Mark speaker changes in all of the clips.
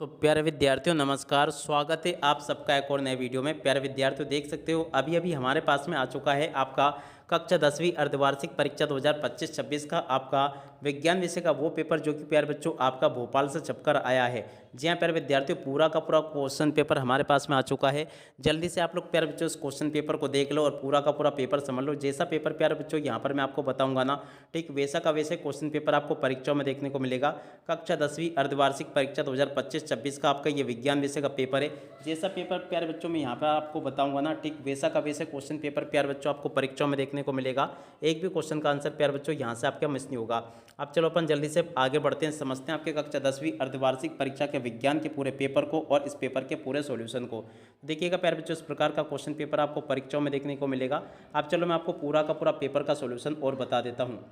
Speaker 1: तो प्यारे विद्यार्थियों नमस्कार, स्वागत है आप सबका एक और नए वीडियो में। प्यारे विद्यार्थियों देख सकते हो अभी अभी हमारे पास में आ चुका है आपका कक्षा 10वीं अर्धवार्षिक परीक्षा 2025-26 का आपका विज्ञान विषय का वो पेपर जो कि प्यारे बच्चों आपका भोपाल से छपकर आया है। जी हाँ प्यारे विद्यार्थियों, पूरा का पूरा क्वेश्चन पेपर हमारे पास में आ चुका है। जल्दी से आप लोग प्यारे बच्चों इस क्वेश्चन पेपर को देख लो और पूरा का पूरा पेपर समझ लो। जैसा पेपर प्यारे बच्चों यहाँ पर मैं आपको बताऊंगा ना, ठीक वैसा का वैसे क्वेश्चन पेपर आपको परीक्षाओं में देखने को मिलेगा। कक्षा 10वीं अर्धवार्षिक परीक्षा 2025-26 का आपका ये विज्ञान विषय का पेपर है। जैसा पेपर प्यारे बच्चों में यहाँ पर आपको बताऊंगा ना, ठीक वैसा का वैसे क्वेश्चन पेपर प्यारे बच्चों आपको परीक्षाओं में देखने को मिलेगा। एक भी क्वेश्चन का आंसर प्यारे बच्चों यहाँ से आपका मिस नहीं होगा। अब चलो अपन जल्दी से आगे बढ़ते हैं, समझते हैं आपके कक्षा 10वीं अर्धवार्षिक परीक्षा के विज्ञान के पूरे पेपर को और इस पेपर के पूरे सॉल्यूशन को। देखिएगा प्यारे बच्चों, इस प्रकार का क्वेश्चन पेपर आपको परीक्षाओं में देखने को मिलेगा। अब चलो मैं आपको पूरा का पूरा पेपर का सॉल्यूशन और बता देता हूँ।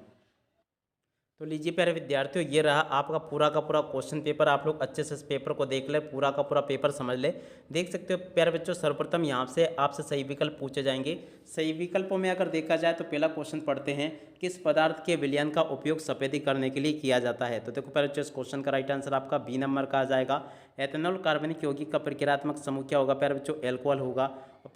Speaker 1: तो लीजिए प्यारे विद्यार्थियों, ये रहा आपका पूरा का पूरा क्वेश्चन पेपर। आप लोग अच्छे से इस पेपर को देख ले, पूरा का पूरा पेपर समझ ले। देख सकते हो प्यारे बच्चों, सर्वप्रथम यहाँ से आपसे सही विकल्प पूछे जाएंगे। सही विकल्पों में अगर देखा जाए तो पहला क्वेश्चन पढ़ते हैं, किस पदार्थ के विलयन का उपयोग सफेदीकरण के लिए किया जाता है। तो देखो प्यारे बच्चों, इस क्वेश्चन का राइट आंसर आपका बी नंबर का आ जाएगा। एथेनॉल कार्बनिक यौगिक का प्रक्रियात्मक समूह क्या होगा प्यारे बच्चों, एल्कोहल होगा।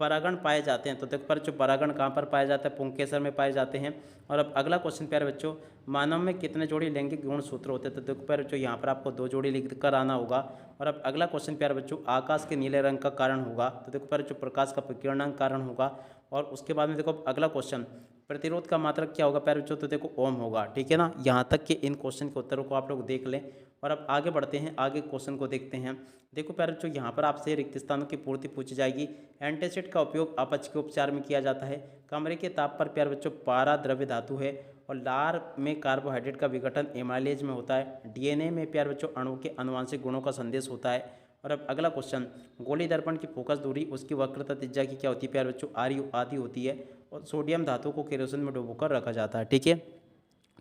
Speaker 1: परागण पाए जाते हैं, तो देखो प्यारे बच्चों परागण कहाँ पर पाए जाते हैं, पुंकेसर में पाए जाते हैं। और अब अगला क्वेश्चन प्यारे बच्चों, मानव में कितने जोड़ी लैंगिक गुणसूत्र होते हैं। तो देखो प्यारे बच्चों यहाँ पर आपको 2 जोड़ी लिख कर आना होगा। और अब अगला क्वेश्चन प्यारे बच्चों, आकाश के नीले रंग का कारण होगा। तो देखो प्यारे बच्चों प्रकाश का विकिरण कारण होगा। और उसके बाद में देखो अगला क्वेश्चन, प्रतिरोध का मात्रक क्या होगा प्यारे बच्चों। तो देखो ओम होगा, ठीक है ना। यहाँ तक के इन क्वेश्चन के उत्तरों को आप लोग देख लें। और अब आगे बढ़ते हैं, आगे क्वेश्चन को देखते हैं। देखो प्यारे बच्चों, यहाँ पर आपसे रिक्त स्थानों की पूर्ति पूछी जाएगी। एंटासिड का उपयोग अपच के उपचार में किया जाता है। कमरे के ताप पर प्यारे बच्चों पारा द्रव्य धातु है। और लार में कार्बोहाइड्रेट का विघटन एमाइलेज में होता है। डीएनए में प्यारे बच्चों अणु के आनुवांशिक गुणों का संदेश होता है। और अब अगला क्वेश्चन, गोली दर्पण की फोकस दूरी उसकी वक्रता त्रिज्या की क्या होती है प्यारे बच्चों, आधी होती है। और सोडियम धातु को केरोसिन में डुबोकर रखा जाता है, ठीक है।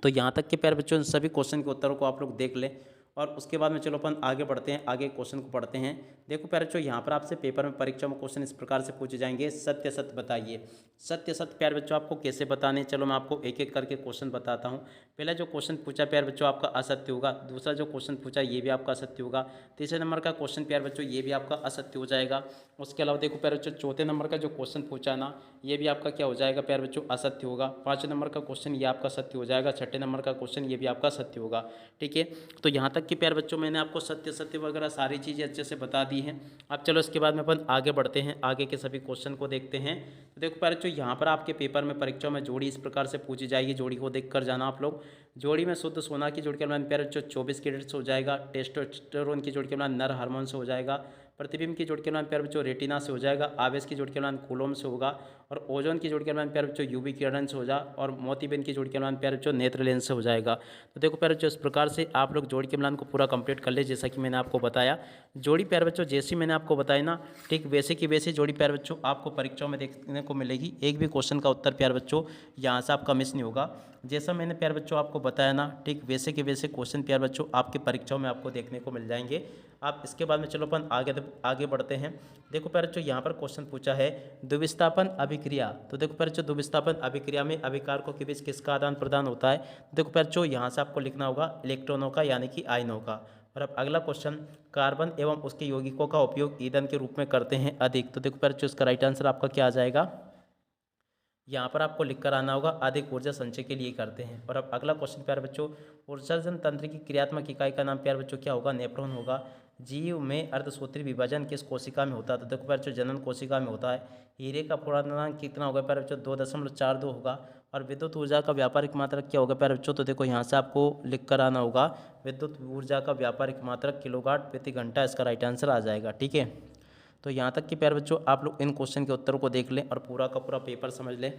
Speaker 1: तो यहाँ तक के प्यारे बच्चों सभी क्वेश्चन के उत्तरों को आप लोग देख लें। और उसके बाद में चलो अपन आगे बढ़ते हैं, आगे क्वेश्चन को पढ़ते हैं। देखो प्यारे बच्चों, यहाँ पर आपसे पेपर में परीक्षा में क्वेश्चन इस प्रकार से पूछे जाएंगे, सत्य सत्य बताइए। सत्य सत्य प्यारे बच्चों आपको कैसे बताने, चलो मैं आपको एक एक करके क्वेश्चन बताता हूँ। पहला जो क्वेश्चन पूछा प्यारे बच्चों आपका असत्य होगा। दूसरा जो क्वेश्चन पूछा ये भी आपका असत्य होगा। तीसरे नंबर का क्वेश्चन प्यारे बच्चों ये भी आपका असत्य हो जाएगा। उसके अलावा देखो प्यारे बच्चों, चौथे नंबर का जो क्वेश्चन पूछा ना, ये भी आपका क्या हो जाएगा प्यारे बच्चों, असत्य होगा। पाँचवें नंबर का क्वेश्चन ये आपका सत्य हो जाएगा। छठे नंबर का क्वेश्चन ये भी आपका सत्य होगा, ठीक है। तो यहाँ तक कि प्यारे बच्चों मैंने आपको सत्य सत्य वगैरह सारी चीज़ें अच्छे से बता दी हैं। अब चलो इसके बाद में अपन आगे बढ़ते हैं, आगे के सभी क्वेश्चन को देखते हैं। तो देखो प्यारे बच्चों, यहाँ पर आपके पेपर में परीक्षा में जोड़ी इस प्रकार से पूछी जाएगी। जोड़ी को देख कर जाना आप लोग। जोड़ी में शुद्ध सोना की जोड़ी के मान प्यारे बच्चों 24 कैरेट से हो जाएगा। टेस्टोस्टेरोन की जोड़ी के मान नर हार्मोन से हो जाएगा। प्रतिबिंब की जोड़ के मान प्यारे बच्चों रेटिना से हो जाएगा। आवेश की जोड़ के मान कूलोम से होगा। और ओजोन की जोड़ के मान प्यारे बच्चों यूवी किरण से हो जा। और मोतीबिंद की जोड़ के मान प्यारे बच्चों नेत्र लेंस से हो जाएगा। तो देखो प्यारे बच्चों, इस प्रकार से आप लोग जोड़ी के मिलान को पूरा कंप्लीट कर ले, जैसा कि मैंने आपको बताया। जोड़ी प्यारे बच्चों जैसी मैंने आपको बताई ना, ठीक वैसे की वैसी जोड़ी प्यारे बच्चों आपको परीक्षाओं में देखने को मिलेगी। एक भी क्वेश्चन का उत्तर प्यारे बच्चों यहाँ से आपका मिस नहीं होगा। जैसा मैंने प्यारे बच्चों आपको बताया ना, ठीक वैसे के वैसे क्वेश्चन प्यारे बच्चों आपके परीक्षाओं में आपको देखने को मिल जाएंगे। आप इसके बाद में चलो अपन आगे बढ़ते हैं। देखो प्यारे बच्चों, यहाँ पर क्वेश्चन पूछा है द्विविस्थापन अभिक्रिया। तो देखो प्यारे बच्चों, द्विविस्थापन अभिक्रिया में अभिकारकों के बीच किसका आदान प्रदान होता है। देखो प्यारे बच्चों, यहाँ से आपको लिखना होगा इलेक्ट्रॉनों का, यानी कि आयनों का। और अब अगला क्वेश्चन, कार्बन एवं उसके यौगिकों का उपयोग ईंधन के रूप में करते हैं अधिक। तो देखो प्यारे बच्चों, इसका राइट आंसर आपका क्या आ जाएगा, यहाँ पर आपको लिख कर आना होगा अधिक ऊर्जा संचय के लिए करते हैं। और अब अगला क्वेश्चन प्यारे बच्चों, उत्सर्जन तंत्र की क्रियात्मक इकाई का नाम प्यारे बच्चों क्या होगा, नेफ्रॉन होगा। जीव में अर्धसूत्री विभाजन किस कोशिका में होता है। तो देखो प्यारे बच्चों जनन कोशिका में होता है। हीरे का पूर्णांक कितना होगा प्यारे बच्चों, 2.42 होगा। और विद्युत ऊर्जा का व्यापारिक मात्रक क्या होगा प्यारे बच्चों। तो देखो यहाँ से आपको लिख कर आना होगा, विद्युत ऊर्जा का व्यापारिक मात्रक किलोवाट प्रति घंटा, इसका राइट आंसर आ जाएगा, ठीक है। तो यहाँ तक कि प्यारे बच्चों आप लोग इन क्वेश्चन के उत्तरों को देख लें और पूरा का पूरा पेपर समझ लें।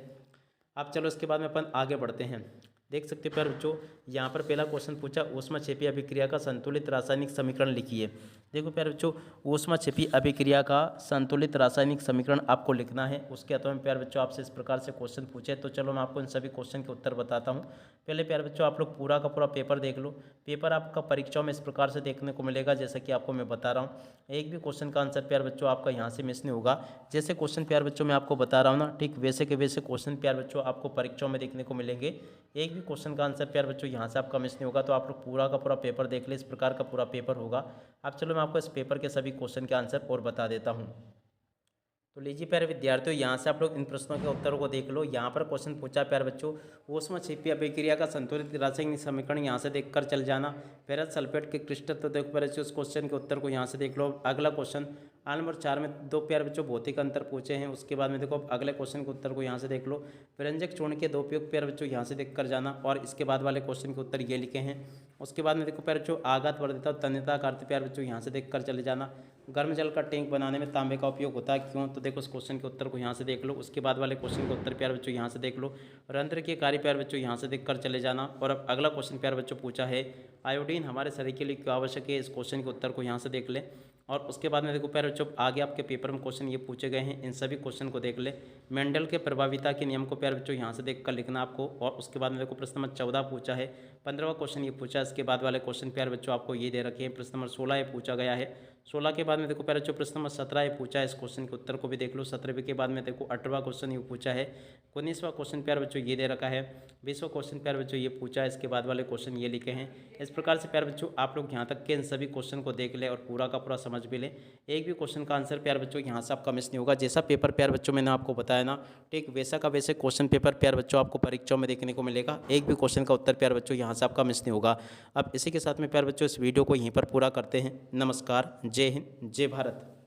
Speaker 1: अब चलो इसके बाद में अपन आगे बढ़ते हैं। देख सकते हो प्यारे बच्चों, यहाँ पर पहला क्वेश्चन पूछा, ऊष्माक्षेपी अभिक्रिया का संतुलित रासायनिक समीकरण लिखिए। देखो प्यारे बच्चों, ऊष्माक्षेपी अभिक्रिया का संतुलित रासायनिक समीकरण आपको लिखना है। उसके अथवा में प्यारे बच्चों आपसे इस प्रकार से क्वेश्चन पूछे, तो चलो मैं आपको इन सभी क्वेश्चन के उत्तर बताता हूँ। पहले प्यारे बच्चों आप लोग पूरा का पूरा पेपर देख लो। पेपर आपका परीक्षाओं में इस प्रकार से देखने को मिलेगा, जैसा कि आपको मैं बता रहा हूँ। एक भी क्वेश्चन का आंसर प्यारे बच्चों आपका यहाँ से मिस नहीं होगा। जैसे क्वेश्चन प्यारे बच्चों मैं आपको बता रहा हूँ ना, ठीक वैसे के वैसे क्वेश्चन प्यारे बच्चों आपको परीक्षाओं में देखने को मिलेंगे। एक भी क्वेश्चन का आंसर प्यारे बच्चों यहाँ से आपका मिस नहीं होगा। तो आप लोग पूरा का पूरा पेपर देख ले, इस प्रकार का पूरा पेपर होगा। अब चलो मैं आपको इस पेपर के सभी क्वेश्चन के आंसर और बता देता हूँ। तो लीजिए प्यारे विद्यार्थियों, यहाँ से आप लोग इन प्रश्नों के उत्तरों को देख लो। यहाँ पर क्वेश्चन पूछा प्यारे बच्चों, ऊष्मा क्षेपीय अभिक्रिया का संतुलित रासायनिक समीकरण यहाँ से देखकर चल जाना। फेरस सल्फेट के क्रिस्टल, तो देखो प्यारे बच्चों उस क्वेश्चन के उत्तर को यहाँ से देख लो। अगला क्वेश्चन नंबर 4 में दो प्यारे बच्चों भौतिक अंतर पूछे हैं। उसके बाद में देखो अगले क्वेश्चन के उत्तर को यहाँ से देख लो। व्यंजक चूर्ण के दो उपयोग प्यारे बच्चों यहाँ से देख कर जाना, और इसके बाद वाले क्वेश्चन के उत्तर ये लिखे हैं। उसके बाद में देखो प्यारे बच्चों आघात वर्धिता और तन्यता का अर्थ प्यारे बच्चों यहाँ से देख कर चले जाना। गर्म जल का टैंक बनाने में तांबे का उपयोग होता है, क्यों? तो देखो उस क्वेश्चन के उत्तर को यहाँ से देख लो। उसके बाद वाले क्वेश्चन के उत्तर प्यारे बच्चों यहाँ से देख लो। रंध्र के कार्य प्यारे बच्चों यहाँ से देख कर चले जाना। और अब अगला क्वेश्चन प्यारे बच्चों पूछा है, आयोडीन हमारे शरीर के लिए क्यों आवश्यक है? इस क्वेश्चन के उत्तर को यहाँ से देख ले। और उसके बाद में देखो प्यारे बच्चों आगे आपके पेपर में क्वेश्चन ये पूछे गए हैं, इन सभी क्वेश्चन को देख ले। मेंडल के प्रभाविता के नियम को प्यारे बच्चों यहाँ से देख कर लिखना आपको। और उसके बाद में देखो प्रश्न नंबर 14 पूछा है, 15वां क्वेश्चन ये पूछा। इसके बाद वाले क्वेश्चन प्यारे बच्चों आपको ये दे रखे हैं। प्रश्न नंबर 16 ये पूछा गया है। 16 के बाद में देखो प्यारे बच्चों प्रश्न नंबर 17 ये पूछा है। इस क्वेश्चन के उत्तर को भी देख लो। 17वें के बाद में देखो 18वां क्वेश्चन ये पूछा है। 19वां क्वेश्चन प्यारे बच्चों ये दे रखा है। 20वां क्वेश्चन प्यारे बच्चों ये पूछा है। इसके बाद वाले क्वेश्चन ये लिखे हैं। इस प्रकार से प्यारे बच्चों आप लोग यहाँ तक के इन सभी क्वेश्चन को देख ले और पूरा का पूरा समझ भी ले। एक भी क्वेश्चन का आंसर प्यारे बच्चों यहाँ से आपका मिस नहीं होगा। जैसा पेपर प्यारे बच्चों मैंने आपको बताया ना, ठीक वैसा का वैसे क्वेश्चन पेपर प्यारे बच्चों आपको परीक्षाओं में देखने को मिलेगा। एक भी क्वेश्चन का उत्तर प्यारे बच्चों यहाँ से आपका मिस नहीं होगा। अब इसी के साथ में प्यारे बच्चों इस वीडियो को यहीं पर पूरा करते हैं। नमस्कार, जय हिंद, जय भारत।